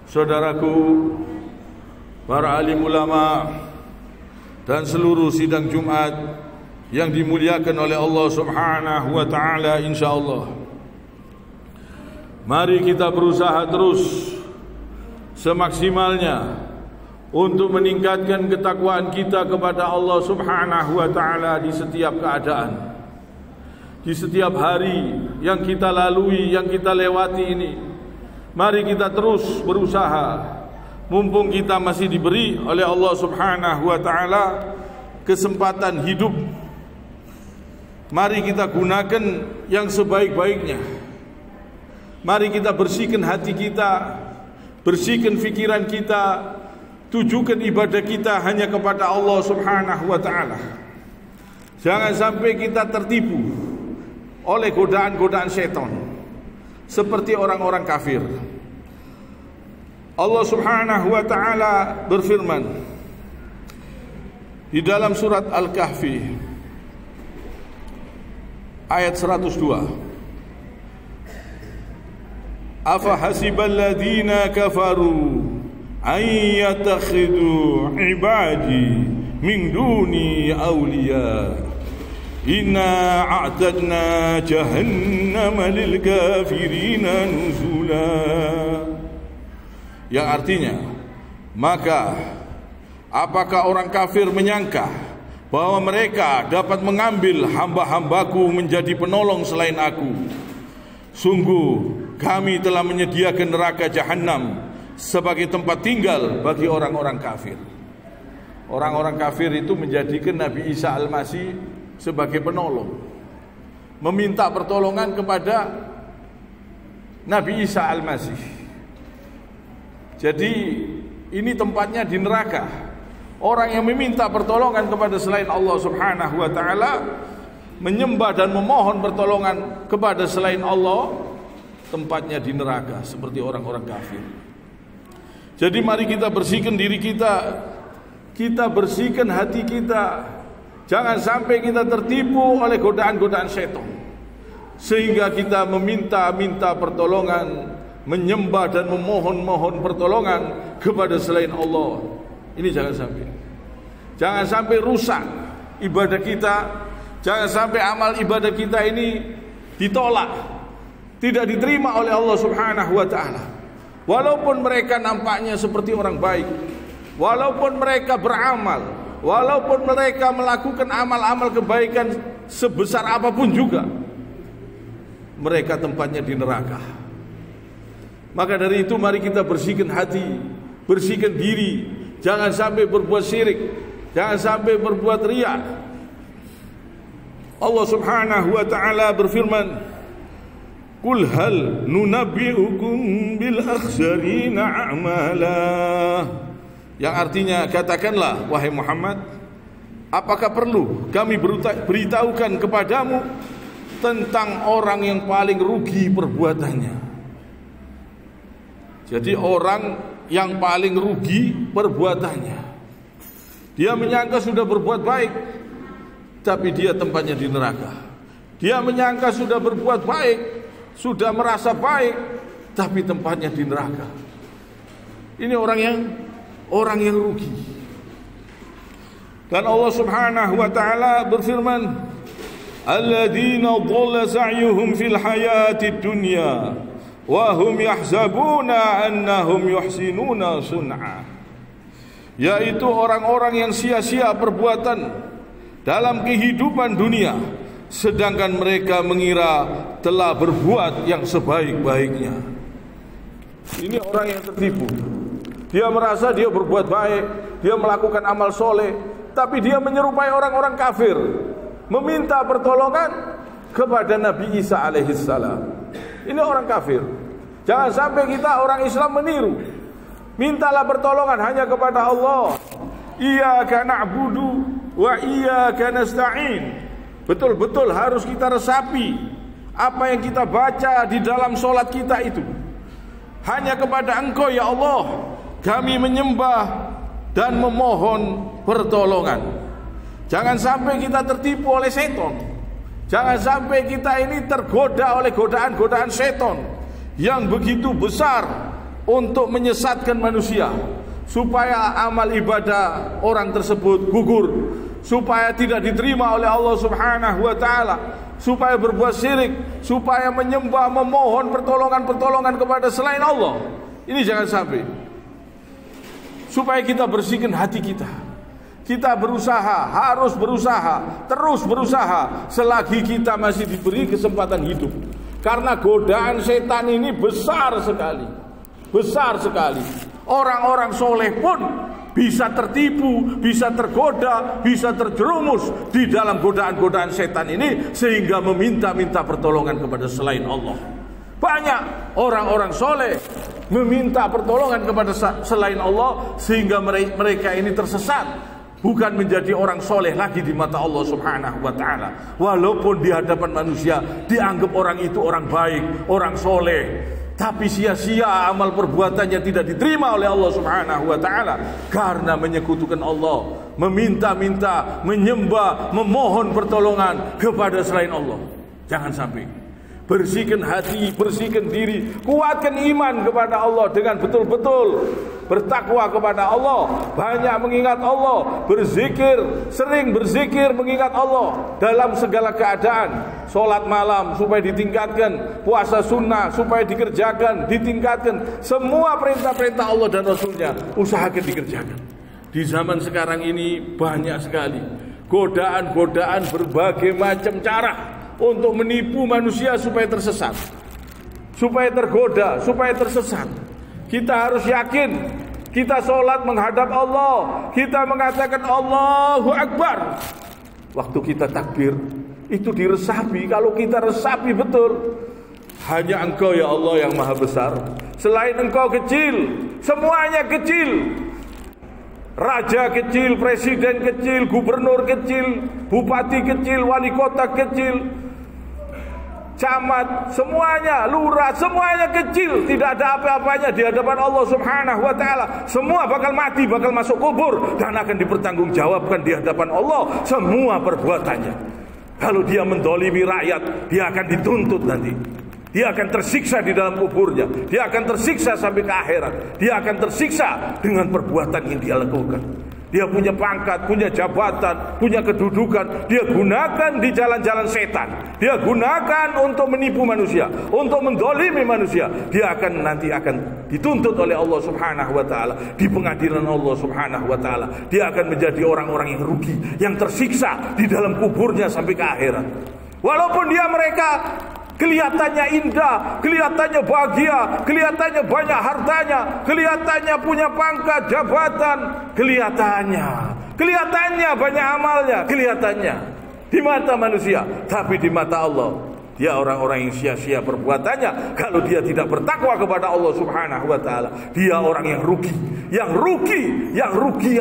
saudaraku, para alim ulama dan seluruh sidang Jumat yang dimuliakan oleh Allah Subhanahu wa taala, insyaallah. Mari kita berusaha terus semaksimalnya untuk meningkatkan ketakwaan kita kepada Allah Subhanahu wa taala di setiap keadaan. Di setiap hari yang kita lalui, yang kita lewati ini, mari kita terus berusaha. Mumpung kita masih diberi oleh Allah Subhanahu wa taala kesempatan hidup, mari kita gunakan yang sebaik-baiknya. Mari kita bersihkan hati kita, bersihkan fikiran kita, tujukan ibadah kita hanya kepada Allah Subhanahu wa taala. Jangan sampai kita tertipu oleh godaan-godaan setan seperti orang-orang kafir. Allah Subhanahu wa taala berfirman di dalam surat Al-Kahfi ayat 102. Afa hasibal ladina kafaru an yatakhidu ibadi min duni awliya. Inna a'tadna jahannama lil kafirina nuzula. Yang artinya, maka apakah orang kafir menyangka bahwa mereka dapat mengambil hamba-hambaku menjadi penolong selain aku? Sungguh kami telah menyediakan neraka jahanam sebagai tempat tinggal bagi orang-orang kafir. Orang-orang kafir itu menjadikan Nabi Isa Al-Masih sebagai penolong, meminta pertolongan kepada Nabi Isa Al-Masih. Jadi ini tempatnya di neraka. Orang yang meminta pertolongan kepada selain Allah Subhanahu wa taala, menyembah dan memohon pertolongan kepada selain Allah, tempatnya di neraka seperti orang-orang kafir. Jadi mari kita bersihkan diri kita, kita bersihkan hati kita. Jangan sampai kita tertipu oleh godaan-godaan setan, sehingga kita meminta-minta pertolongan, menyembah dan memohon-mohon pertolongan kepada selain Allah. Ini jangan sampai. Jangan sampai rusak ibadah kita. Jangan sampai amal ibadah kita ini ditolak, tidak diterima oleh Allah Subhanahu wa taala. Walaupun mereka nampaknya seperti orang baik, walaupun mereka beramal, walaupun mereka melakukan amal-amal kebaikan sebesar apapun juga, mereka tempatnya di neraka. Maka dari itu mari kita bersihkan hati, bersihkan diri. Jangan sampai berbuat syirik, jangan sampai berbuat riya. Allah Subhanahu wa taala berfirman, "Qul hal nunabbi'ukum bil akhsarina a'mala." Yang artinya, katakanlah wahai Muhammad, apakah perlu kami beritahukan kepadamu tentang orang yang paling rugi perbuatannya? Jadi orang yang paling rugi perbuatannya, dia menyangka sudah berbuat baik, tapi dia tempatnya di neraka. Dia menyangka sudah berbuat baik, sudah merasa baik, tapi tempatnya di neraka. Ini orang yang rugi. Dan Allah Subhanahu wa taala berfirman, alladzina dhalla sa'yuhum fil hayatid dunya wa hum yahsabuna annahum yuhsinuna sun'a. Yaitu orang-orang yang sia-sia perbuatan dalam kehidupan dunia, sedangkan mereka mengira telah berbuat yang sebaik-baiknya. Ini orang yang tertipu. Dia merasa dia berbuat baik, dia melakukan amal soleh, tapi dia menyerupai orang-orang kafir, meminta pertolongan kepada Nabi Isa alaihissalam. Ini orang kafir. Jangan sampai kita orang Islam meniru. Mintalah pertolongan hanya kepada Allah. Iyyaka na'budu wa iyyaka nasta'in. Betul-betul harus kita resapi apa yang kita baca di dalam solat kita itu. Hanya kepada Engkau ya Allah kami menyembah dan memohon pertolongan. Jangan sampai kita tertipu oleh setan. Jangan sampai kita ini tergoda oleh godaan-godaan setan yang begitu besar, untuk menyesatkan manusia, supaya amal ibadah orang tersebut gugur, supaya tidak diterima oleh Allah Subhanahu wa taala, supaya berbuat syirik, supaya menyembah, memohon pertolongan kepada selain Allah. Ini jangan sampai. Supaya kita bersihkan hati kita. Kita berusaha, harus berusaha, terus berusaha selagi kita masih diberi kesempatan hidup. Karena godaan setan ini besar sekali. Besar sekali. Orang-orang soleh pun bisa tertipu, bisa tergoda, bisa terjerumus di dalam godaan-godaan setan ini, sehingga meminta-minta pertolongan kepada selain Allah. Banyak orang-orang soleh meminta pertolongan kepada selain Allah, sehingga mereka ini tersesat, bukan menjadi orang soleh lagi di mata Allah Subhanahu wa ta'ala. Walaupun di hadapan manusia dianggap orang itu orang baik, orang soleh, tapi sia-sia amal perbuatannya tidak diterima oleh Allah Subhanahu wa ta'ala, karena menyekutukan Allah, meminta-minta, menyembah, memohon pertolongan kepada selain Allah. Jangan sampai. Bersihkan hati, bersihkan diri, kuatkan iman kepada Allah dengan betul-betul bertakwa kepada Allah, banyak mengingat Allah, berzikir, sering berzikir mengingat Allah dalam segala keadaan. Sholat malam supaya ditingkatkan, puasa sunnah supaya dikerjakan, ditingkatkan. Semua perintah-perintah Allah dan Rasulnya usahakan dikerjakan. Di zaman sekarang ini banyak sekali godaan-godaan berbagai macam cara untuk menipu manusia supaya tersesat, supaya tergoda, supaya tersesat. Kita harus yakin, kita sholat menghadap Allah, kita mengatakan Allahu Akbar. Waktu kita takbir, itu diresapi. Kalau kita resapi betul, hanya Engkau ya Allah yang maha besar, selain Engkau kecil, semuanya kecil. Raja kecil, presiden kecil, gubernur kecil, bupati kecil, wali kota kecil, camat, semuanya, lurah, semuanya kecil. Tidak ada apa-apanya di hadapan Allah Subhanahu wa ta'ala. Semua bakal mati, bakal masuk kubur, dan akan dipertanggungjawabkan di hadapan Allah semua perbuatannya. Kalau dia mendolimi rakyat, dia akan dituntut nanti. Dia akan tersiksa di dalam kuburnya. Dia akan tersiksa sampai ke akhirat. Dia akan tersiksa dengan perbuatan yang dia lakukan. Dia punya pangkat, punya jabatan, punya kedudukan, dia gunakan di jalan-jalan setan. Dia gunakan untuk menipu manusia, untuk mendolimi manusia. Dia nanti akan dituntut oleh Allah Subhanahu wa ta'ala di pengadilan Allah Subhanahu wa ta'ala. Dia akan menjadi orang-orang yang rugi, yang tersiksa di dalam kuburnya sampai ke akhirat. Walaupun mereka kelihatannya indah, kelihatannya bahagia, kelihatannya banyak hartanya, kelihatannya punya pangkat, jabatan, kelihatannya banyak amalnya, kelihatannya di mata manusia. Tapi di mata Allah, dia orang-orang yang sia-sia perbuatannya. Kalau dia tidak bertakwa kepada Allah Subhanahu wa ta'ala, dia orang yang rugi, yang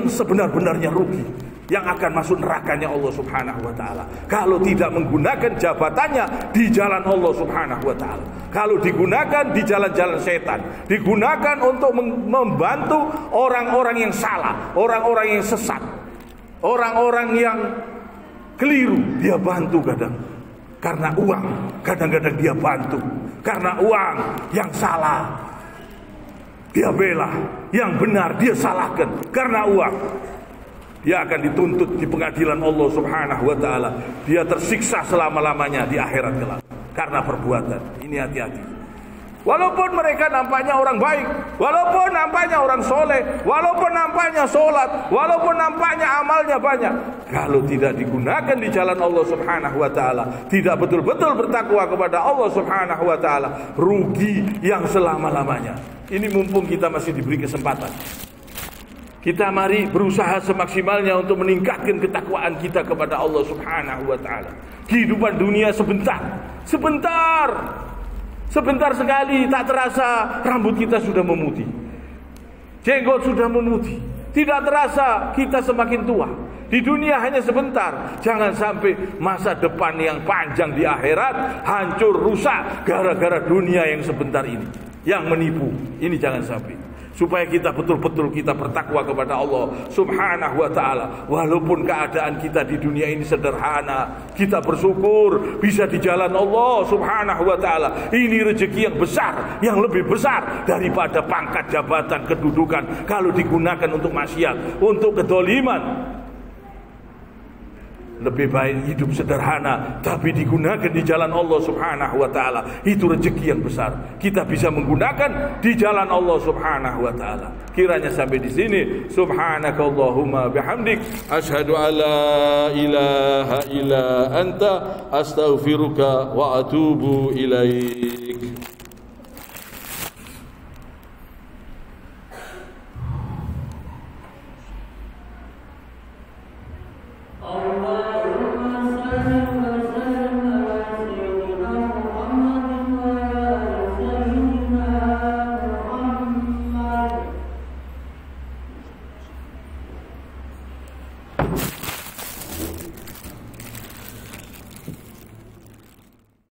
sebenar-benarnya rugi, yang akan masuk nerakanya Allah Subhanahu wa ta'ala. Kalau tidak menggunakan jabatannya di jalan Allah Subhanahu wa ta'ala, kalau digunakan di jalan-jalan setan, digunakan untuk membantu orang-orang yang salah, orang-orang yang sesat, orang-orang yang keliru, dia bantu kadang. Karena uang, kadang-kadang dia bantu. Karena uang, yang salah dia bela, yang benar dia salahkan. Karena uang, dia akan dituntut di pengadilan Allah Subhanahu wa ta'ala. Dia tersiksa selama-lamanya di akhirat kelak karena perbuatan. Ini hati-hati. Walaupun mereka nampaknya orang baik, walaupun nampaknya orang soleh, walaupun nampaknya sholat, walaupun nampaknya amalnya banyak, kalau tidak digunakan di jalan Allah Subhanahu wa ta'ala, tidak betul-betul bertakwa kepada Allah Subhanahu wa ta'ala, rugi yang selama-lamanya. Ini mumpung kita masih diberi kesempatan. Kita mari berusaha semaksimalnya untuk meningkatkan ketakwaan kita kepada Allah Subhanahu wa ta'ala. Kehidupan dunia sebentar sekali, tak terasa rambut kita sudah memutih, jenggot sudah memutih, tidak terasa kita semakin tua. Di dunia hanya sebentar. Jangan sampai masa depan yang panjang di akhirat hancur, rusak gara-gara dunia yang sebentar ini, yang menipu. Ini jangan sampai. supaya kita betul-betul kita bertakwa kepada Allah Subhanahu wa ta'ala. Walaupun keadaan kita di dunia ini sederhana, kita bersyukur bisa di jalan Allah Subhanahu wa ta'ala. Ini rezeki yang besar, yang lebih besar daripada pangkat, jabatan, kedudukan kalau digunakan untuk maksiat, untuk kedoliman. Lebih baik hidup sederhana tapi digunakan di jalan Allah Subhanahu wa ta'ala. Itu rezeki yang besar. Kita bisa menggunakan di jalan Allah Subhanahu wa ta'ala. Kiranya sampai di sini. Subhanakallahumma bihamdik, asyhadu an la ilaha illa anta, astaghfiruka wa atubu ilaik.